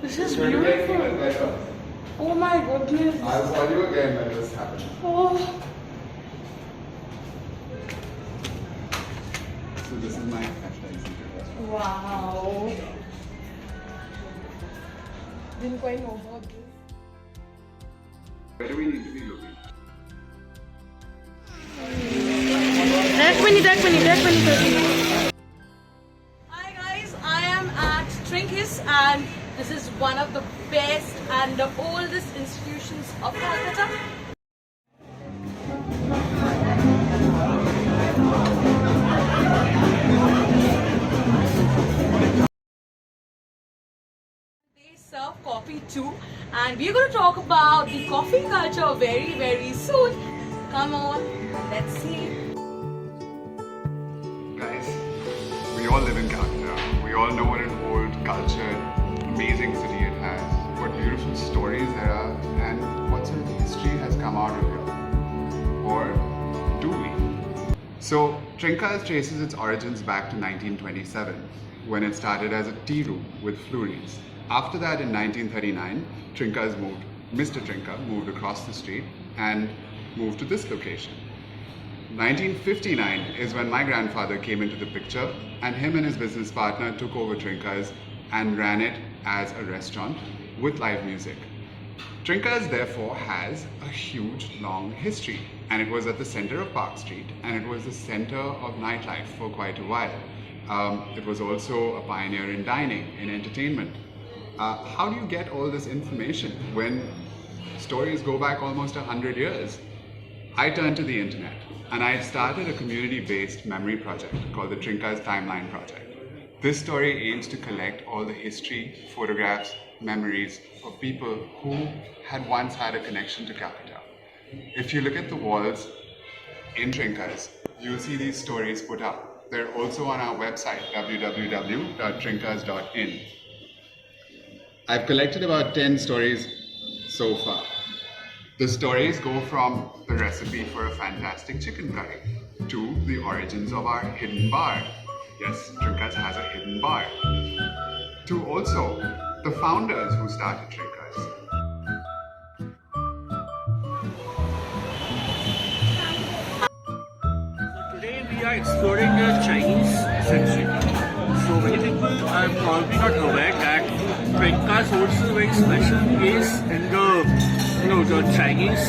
This is It's going to get even beautiful. better. Oh my goodness. I'll call you again when this happens. Oh. So this is my hashtag secret restaurant. Wow. Didn't quite know about this. Where do we need to be looking? Hi guys, I am at Trincas and this is one of the best and the oldest institutions of Kolkata. They serve coffee too, and we're going to talk about the coffee culture very soon. Come on, let's see. Guys, we all live in Kolkata. We all know what an old, cultured, amazing city it has. What beautiful stories there are and what sort of history has come out of here. Or do we? So, Trincas traces its origins back to 1927 when it started as a tea room with flurries. After that, in 1939, Mr. Trinca moved across the street and moved to this location. 1959 is when my grandfather came into the picture and him and his business partner took over Trincas and ran it as a restaurant with live music. Trincas therefore has a huge long history, and it was at the center of Park Street and it was the center of nightlife for quite a while. It was also a pioneer in dining, in entertainment. How do you get all this information when stories go back almost 100 years? I turned to the internet and I started a community-based memory project called the Trincas Timeline Project. This story aims to collect all the history, photographs, memories of people who had once had a connection to Calcutta. If you look at the walls in Trincas, you'll see these stories put up. They're also on our website, www.trincas.in. I've collected about 10 stories so far. The stories go from the recipe for a fantastic chicken curry to the origins of our hidden bar. Yes, Trincas has a hidden bar. To also the founders who started Trincas. Today we are exploring the Chinese century. So many people are probably not aware that Trincas holds a very special place in the Chinese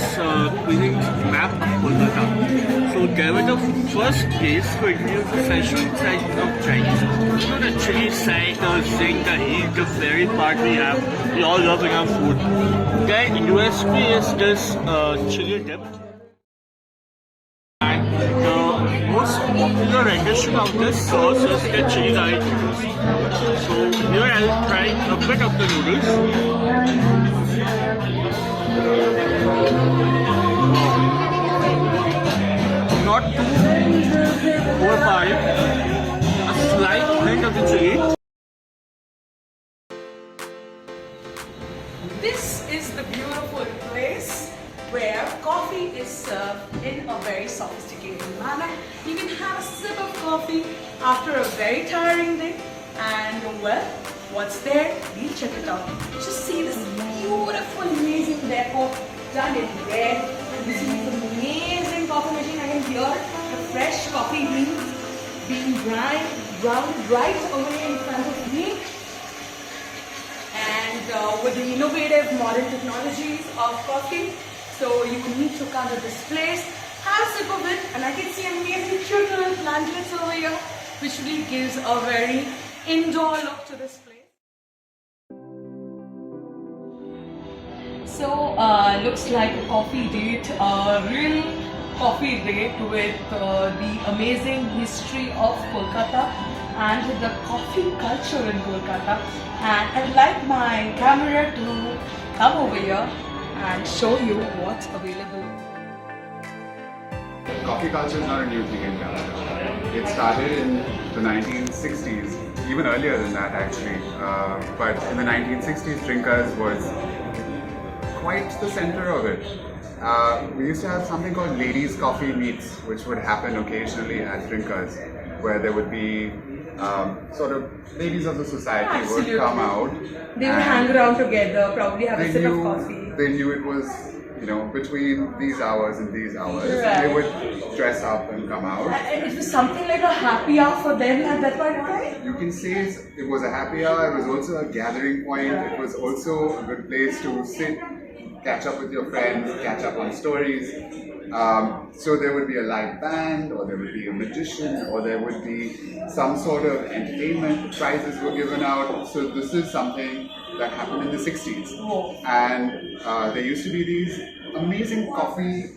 cuisine map of Kolkata. So they were the first place to introduce the century side of Chinese. The chili side, the zing, the heat, the fairy part we have, we all love in our food. Their USP is this chili dip. And the most popular rendition of this sauce is the chili garlic noodles. So here I'll try a bit of the noodles. Not too overpowering. A slight hint of the chili. This is the beautiful place where coffee is served in a very sophisticated manner. You can have a sip of coffee after a very tiring day, and well, what's there? We'll check it out. Just see this beautiful, amazing decor done in red. This is an amazing coffee machine. I can hear the fresh coffee beans being ground right away in front of me. And with the innovative modern technologies of coffee, so you need to come to this place, have a sip of it, and I can see amazing cute little plantlets over here, which really gives a very indoor look to this place. So looks like a coffee date, a real coffee date with the amazing history of Kolkata and the coffee culture in Kolkata. And I'd like my camera to come over here and show you what's available. Coffee culture is not a new thing in Calcutta. It started in the 1960s, even earlier than that actually. But in the 1960s, Trincas was quite the center of it. We used to have something called ladies' coffee meets, which would happen occasionally at Trincas, where there would be sort of ladies of the society Absolutely. would come out. They would and hang around together, probably have they a sip of knew, coffee. They knew it was, between these hours and these hours. Right. They would dress up and come out. And it was something like a happy hour for them at that point of time? You can say it was a happy hour, it was also a gathering point, it was also a good place to sit, catch up with your friends, catch up on stories. So there would be a live band, or there would be a magician, or there would be some sort of entertainment, prizes were given out. So this is something that happened in the 60s. Oh. And there used to be these amazing coffee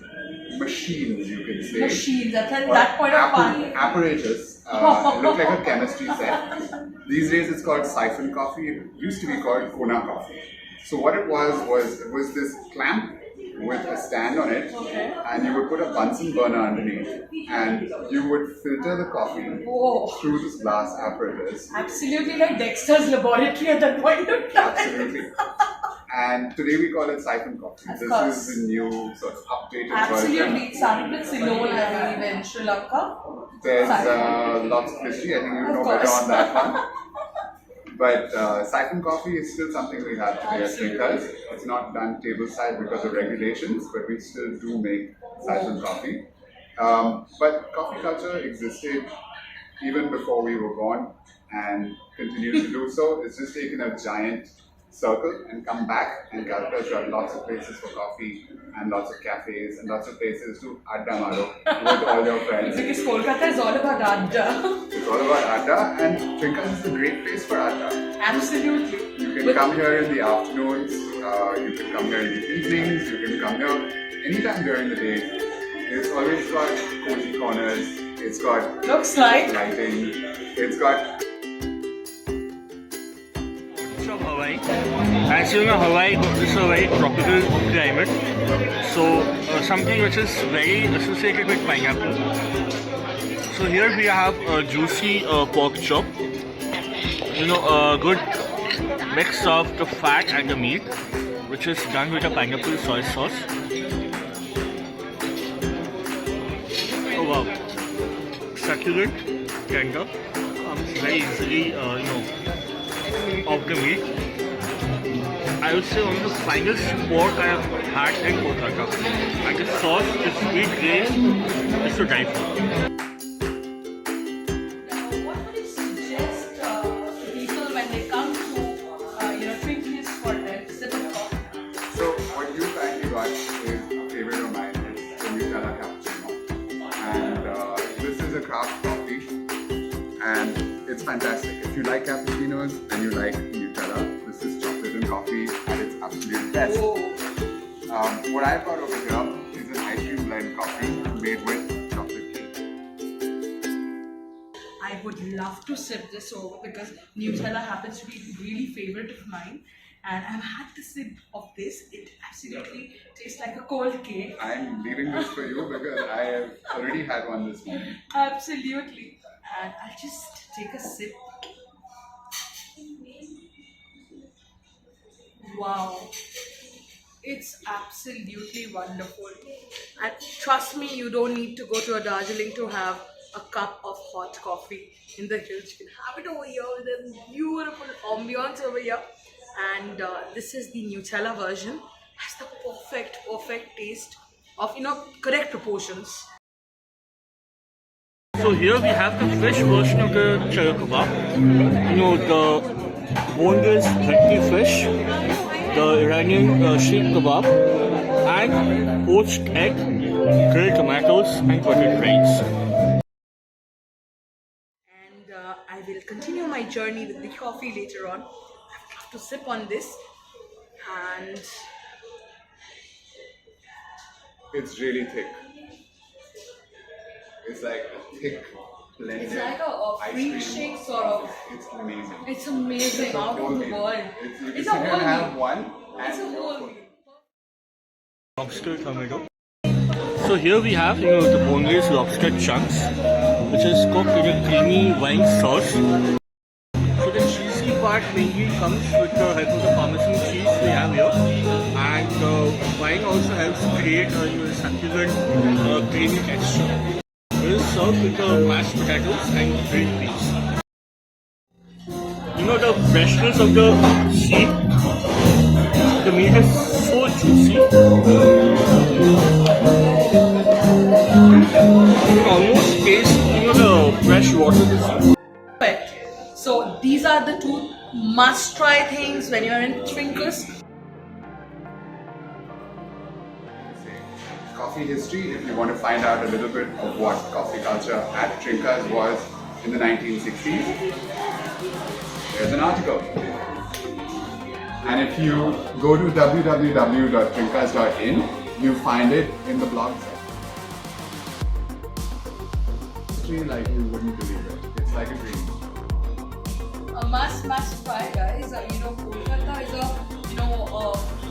machines, you can say. Machines, at Or that point of time. apparatus. It looked like a chemistry set. These days it's called siphon coffee. It used to be called Kona coffee. So what it was this clamp with a stand on it, and you would put a Bunsen burner underneath, and you would filter the coffee through this glass apparatus. Absolutely like Dexter's laboratory at that point of time. Absolutely. And today we call it siphon coffee. Of This course. is the new sort of updated Absolutely, version. it started with Ceylon, I believe, in Sri Lanka. There's Siphon. lots of history. I think you Of know better course. on that one. But siphon coffee is still something we have today at Absolutely. Trincas. It's not done tableside because of regulations, but we still do make siphon coffee. But coffee culture existed even before we were born and continues to do so. It's just taken a giant circle and come back, and Calcutta's got lots of places for coffee and lots of cafes and lots of places to adda maro with all your friends. Because Kolkata is all about adda. It's all about adda, and Trincas is a great place for adda. Absolutely. You can come here in the afternoons, you can come here in the evenings, you can come here anytime during the day. It's always got cozy corners, it's got Looks like. lighting, it's got... From Hawaii. As you know, Hawaii is a very tropical climate, so something which is very associated with pineapple. So here we have a juicy pork chop, a good mix of the fat and the meat, which is done with a pineapple soy sauce. Oh wow, succulent, tender, comes very easily, of the meat. I would say one of the finest pork I have had in Kolkata. And the sauce is sweet taste, it's to die for. What would you suggest to people when they come to, Trincas for their sip of coffee? So what you kindly got is a favorite of mine, is the Nutella cappuccino. And this is a craft coffee, and it's fantastic. If you like cappuccinos and you like Nutella, this is chocolate and coffee at its absolute best. What I've got over here is an ice cream blend coffee made with chocolate cake. I would love to sip this over because Nutella happens to be a really favorite of mine. And I've had the sip of this. It absolutely tastes like a cold cake. I'm leaving this for you because I have already had one this morning. Absolutely. And I'll just take a sip. Wow. It's absolutely wonderful. And trust me, you don't need to go to a Darjeeling to have a cup of hot coffee in the hills. You can have it over here with a beautiful ambiance over here. And this is the Nutella version. Has the perfect taste of, correct proportions. So here we have the fish version of the chaya kebab. The boneless healthy fish, the Iranian sheikh kebab, and poached egg, grilled tomatoes, and buttered fries. And I will continue my journey with the coffee later on. I have to sip on this, and It's really thick. It's like a thick blended it's like a ice fruit cream. shake sort of. It's amazing. It's amazing, It's a out whole of the meal. world. You It's can a sit whole and have meal. one. It's a and whole meal. Lobster tomato. So here we have, the boneless lobster chunks, which is cooked in a creamy wine sauce. So the cheesy part mainly comes with the help of the Parmesan cheese we have here, and the wine also helps create a succulent, creamy texture. It is served with the mashed potatoes and grilled peas. the freshness of the sea. The meat is so juicy. You can almost taste, the fresh water of the sea. Perfect. So these are the two must-try things when you're in Trincas. Coffee history, if you want to find out a little bit of what coffee culture at Trincas was in the 1960s, there's an article. And if you go to www.trincas.in, you find it in the blog section. History like you wouldn't believe it. It's like a dream. A must try, guys. Kolkata is a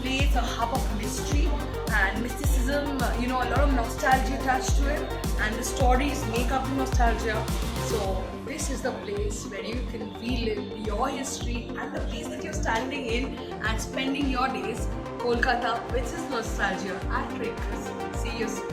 place, a hub of mystery and mysticism. A lot of nostalgia attached to it, and the stories make up the nostalgia. So this is the place where you can relive your history and the place that you're standing in and spending your days. Kolkata, which is nostalgia at Trincas. See you soon.